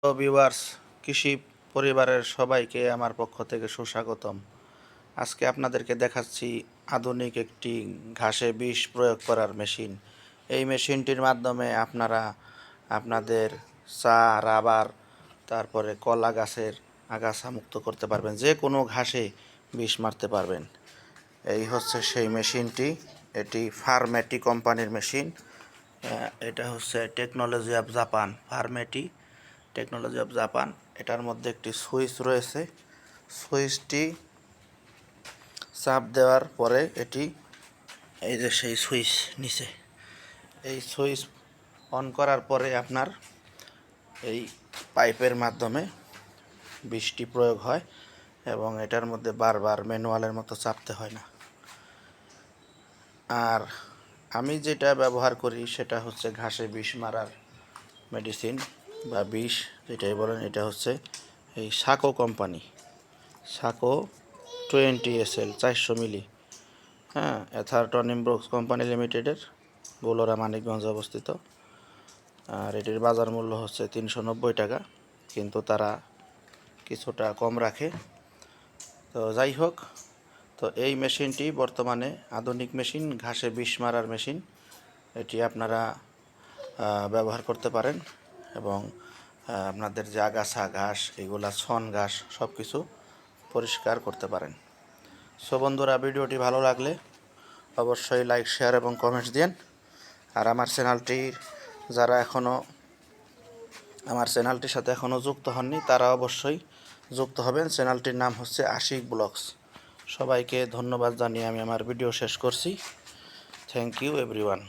তো ভিউয়ার্স, কৃষি পরিবারের সবাইকে আমার পক্ষ থেকে সুস্বাগতম। আজকে আপনাদেরকে দেখাচ্ছি আধুনিক একটি ঘাসে বিষ প্রয়োগ করার মেশিন। এই মেশিনটির মাধ্যমে আপনারা আপনাদের চা, রাবার, তারপরে কলা গাছের আগাছা মুক্ত করতে পারবেন, যে কোনো ঘাসে বিষ মারতে পারবেন। এই হচ্ছে সেই মেশিনটি। এটি ফার্মেটি কোম্পানির মেশিন। এটা হচ্ছে টেকনোলজি অফ জাপান, ফার্মেটি টেকনোলজি অফ জাপান। এটার মধ্যে একটি সুইচ রয়েছে। সুইচটি চাপ দেওয়ার পরে এটি, এই যে সেই সুইচ নিচে, এই সুইচ অন করার পরে আপনার এই পাইপের মাধ্যমে বৃষ্টি প্রয়োগ হয় এবং এটার মধ্যে বারবার ম্যানুয়ালের মতো চাপতে হয় না। আর আমি যেটা ব্যবহার করি সেটা হচ্ছে ঘাসে বিষ মারার মেডিসিন বা বিষ যেটাই বলেন। এটা হচ্ছে এই সাকো কোম্পানি, সাকো 20 SL 400 মিলি, হ্যাঁ, এথারটন ইমব্রোক্স কোম্পানি লিমিটেডের, বগুড়া মানিকগঞ্জে অবস্থিত। আর এটির বাজার মূল্য হচ্ছে 390 টাকা, কিন্তু তারা কিছুটা কম রাখে। তো যাই হোক, তো এই মেশিনটি বর্তমানে আধুনিক মেশিন, ঘাসে বিষ মারার মেশিন। এটি আপনারা ব্যবহার করতে পারেন এবং আপনাদের যে আগাছা, ঘাস, এগুলা ছন ঘাস সব কিছু পরিষ্কার করতে পারেন। সো বন্ধুরা, ভিডিওটি ভালো লাগলে অবশ্যই লাইক, শেয়ার এবং কমেন্টস দিন। আর আমার চ্যানেলটির সাথে এখনও যুক্ত হননি, তারা অবশ্যই যুক্ত হবেন। চ্যানেলটির নাম হচ্ছে আশিক ব্লগস। সবাইকে ধন্যবাদ জানিয়ে আমি আমার ভিডিও শেষ করছি। Thank you everyone.